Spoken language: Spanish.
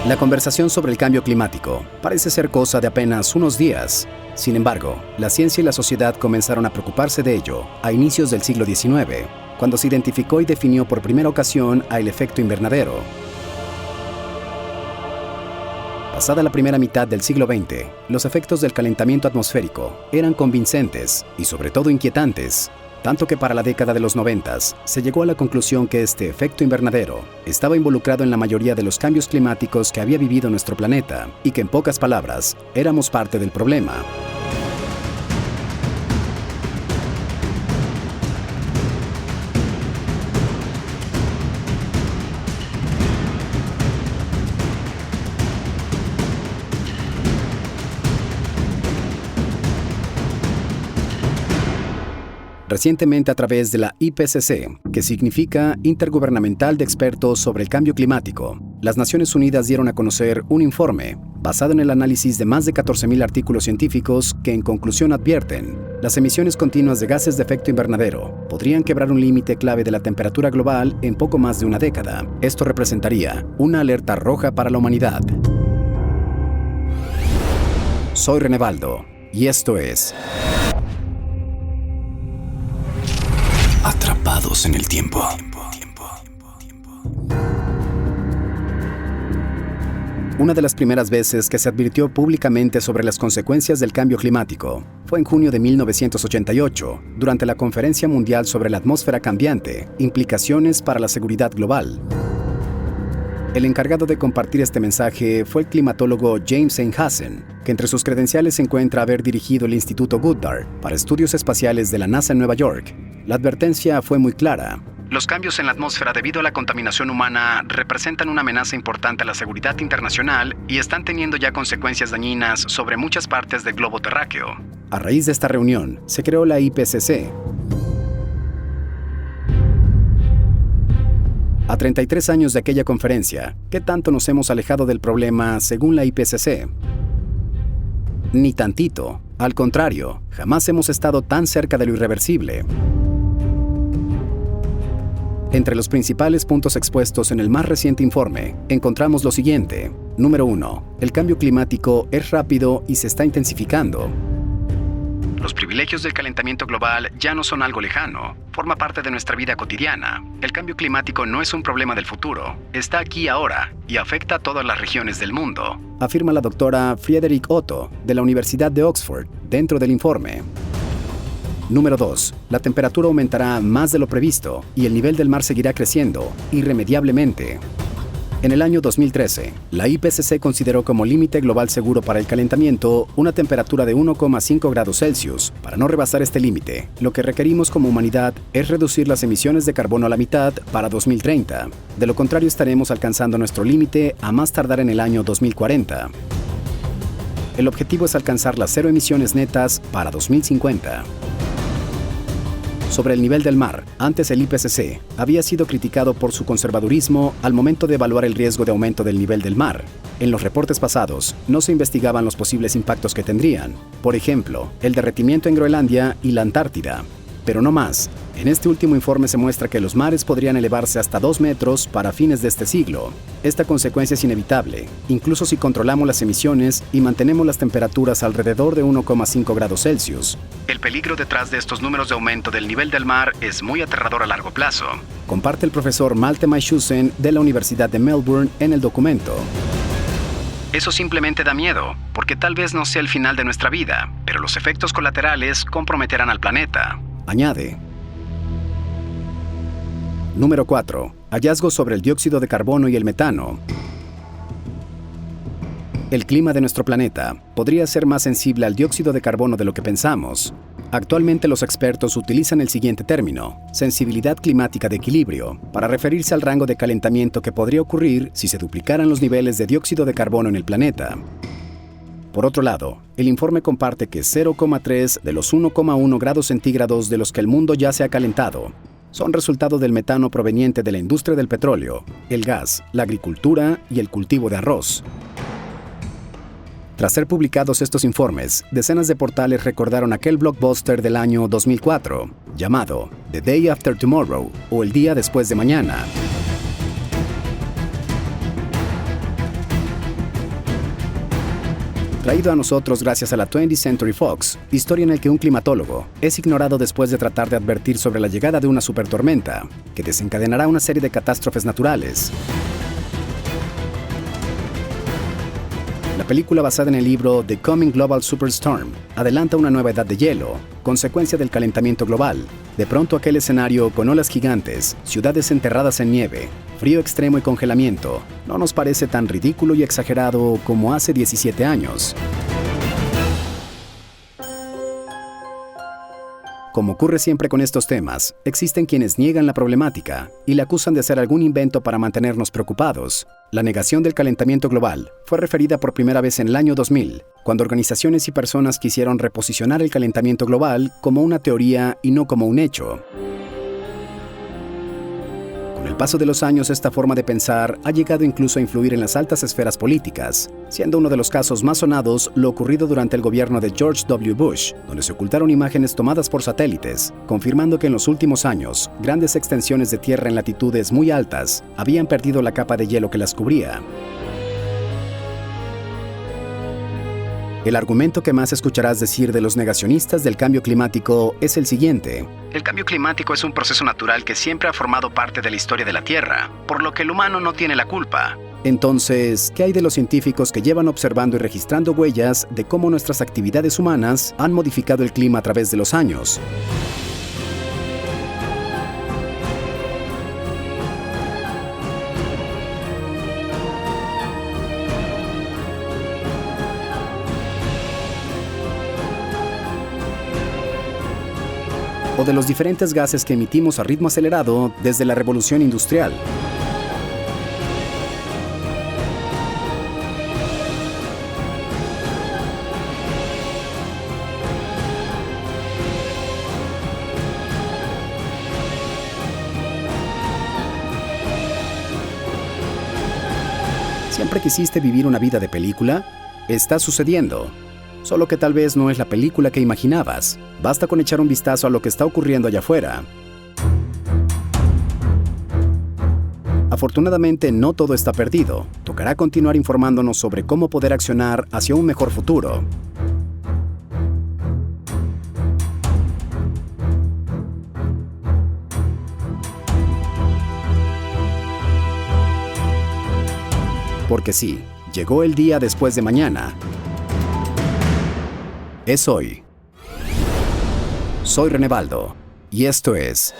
La conversación sobre el cambio climático parece ser cosa de apenas unos días. Sin embargo, la ciencia y la sociedad comenzaron a preocuparse de ello a inicios del siglo XIX, cuando se identificó y definió por primera ocasión el efecto invernadero. Pasada la primera mitad del siglo XX, los efectos del calentamiento atmosférico eran convincentes y sobre todo inquietantes, tanto que para la década de los 90 se llegó a la conclusión que este efecto invernadero estaba involucrado en la mayoría de los cambios climáticos que había vivido nuestro planeta y que en pocas palabras éramos parte del problema. Recientemente, a través de la IPCC, que significa Intergubernamental de Expertos sobre el Cambio Climático, las Naciones Unidas dieron a conocer un informe basado en el análisis de más de 14.000 artículos científicos que en conclusión advierten: las emisiones continuas de gases de efecto invernadero podrían quebrar un límite clave de la temperatura global en poco más de una década. Esto representaría una alerta roja para la humanidad. Soy René Baldo y esto es Atrapados en el Tiempo. Una de las primeras veces que se advirtió públicamente sobre las consecuencias del cambio climático fue en junio de 1988, durante la Conferencia Mundial sobre la Atmósfera Cambiante, Implicaciones para la Seguridad Global. El encargado de compartir este mensaje fue el climatólogo James Einhazen, que entre sus credenciales se encuentra haber dirigido el Instituto Goddard para Estudios Espaciales de la NASA en Nueva York. La advertencia fue muy clara. Los cambios en la atmósfera debido a la contaminación humana representan una amenaza importante a la seguridad internacional y están teniendo ya consecuencias dañinas sobre muchas partes del globo terráqueo. A raíz de esta reunión, se creó la IPCC. A 33 años de aquella conferencia, ¿qué tanto nos hemos alejado del problema según la IPCC? Ni tantito. Al contrario, jamás hemos estado tan cerca de lo irreversible. Entre los principales puntos expuestos en el más reciente informe, encontramos lo siguiente. Número 1. El cambio climático es rápido y se está intensificando. Los privilegios del calentamiento global ya no son algo lejano, forma parte de nuestra vida cotidiana. El cambio climático no es un problema del futuro, está aquí ahora y afecta a todas las regiones del mundo, afirma la doctora Friederike Otto, de la Universidad de Oxford, dentro del informe. Número 2. La temperatura aumentará más de lo previsto y el nivel del mar seguirá creciendo irremediablemente. En el año 2013, la IPCC consideró como límite global seguro para el calentamiento una temperatura de 1,5 grados Celsius. Para no rebasar este límite, lo que requerimos como humanidad es reducir las emisiones de carbono a la mitad para 2030. De lo contrario, estaremos alcanzando nuestro límite a más tardar en el año 2040. El objetivo es alcanzar las cero emisiones netas para 2050. Sobre el nivel del mar, antes el IPCC había sido criticado por su conservadurismo al momento de evaluar el riesgo de aumento del nivel del mar. En los reportes pasados, no se investigaban los posibles impactos que tendrían, por ejemplo, el derretimiento en Groenlandia y la Antártida. Pero no más. En este último informe se muestra que los mares podrían elevarse hasta 2 metros para fines de este siglo. Esta consecuencia es inevitable, incluso si controlamos las emisiones y mantenemos las temperaturas alrededor de 1,5 grados Celsius. El peligro detrás de estos números de aumento del nivel del mar es muy aterrador a largo plazo, comparte el profesor Malte Maishusen de la Universidad de Melbourne en el documento. Eso simplemente da miedo, porque tal vez no sea el final de nuestra vida, pero los efectos colaterales comprometerán al planeta, añade. Número 4. Hallazgos sobre el dióxido de carbono y el metano. El clima de nuestro planeta podría ser más sensible al dióxido de carbono de lo que pensamos. Actualmente los expertos utilizan el siguiente término, sensibilidad climática de equilibrio, para referirse al rango de calentamiento que podría ocurrir si se duplicaran los niveles de dióxido de carbono en el planeta. Por otro lado, el informe comparte que 0,3 de los 1,1 grados centígrados de los que el mundo ya se ha calentado son resultado del metano proveniente de la industria del petróleo, el gas, la agricultura y el cultivo de arroz. Tras ser publicados estos informes, decenas de portales recordaron aquel blockbuster del año 2004, llamado The Day After Tomorrow, o El Día Después de Mañana. Traído a nosotros gracias a la 20th Century Fox, historia en la que un climatólogo es ignorado después de tratar de advertir sobre la llegada de una supertormenta, que desencadenará una serie de catástrofes naturales. La película, basada en el libro The Coming Global Superstorm, adelanta una nueva edad de hielo, consecuencia del calentamiento global. De pronto aquel escenario con olas gigantes, ciudades enterradas en nieve, frío extremo y congelamiento, no nos parece tan ridículo y exagerado como hace 17 años. Como ocurre siempre con estos temas, existen quienes niegan la problemática y la acusan de hacer algún invento para mantenernos preocupados. La negación del calentamiento global fue referida por primera vez en el año 2000, cuando organizaciones y personas quisieron reposicionar el calentamiento global como una teoría y no como un hecho. Con el paso de los años, esta forma de pensar ha llegado incluso a influir en las altas esferas políticas, siendo uno de los casos más sonados lo ocurrido durante el gobierno de George W. Bush, donde se ocultaron imágenes tomadas por satélites, confirmando que en los últimos años, grandes extensiones de tierra en latitudes muy altas habían perdido la capa de hielo que las cubría. El argumento que más escucharás decir de los negacionistas del cambio climático es el siguiente: el cambio climático es un proceso natural que siempre ha formado parte de la historia de la Tierra, por lo que el humano no tiene la culpa. Entonces, ¿qué hay de los científicos que llevan observando y registrando huellas de cómo nuestras actividades humanas han modificado el clima a través de los años? O de los diferentes gases que emitimos a ritmo acelerado desde la revolución industrial. ¿Siempre quisiste vivir una vida de película? Está sucediendo. Solo que tal vez no es la película que imaginabas. Basta con echar un vistazo a lo que está ocurriendo allá afuera. Afortunadamente, no todo está perdido. Tocará continuar informándonos sobre cómo poder accionar hacia un mejor futuro. Porque sí, llegó el día después de mañana. Es hoy. Soy René Baldo y esto es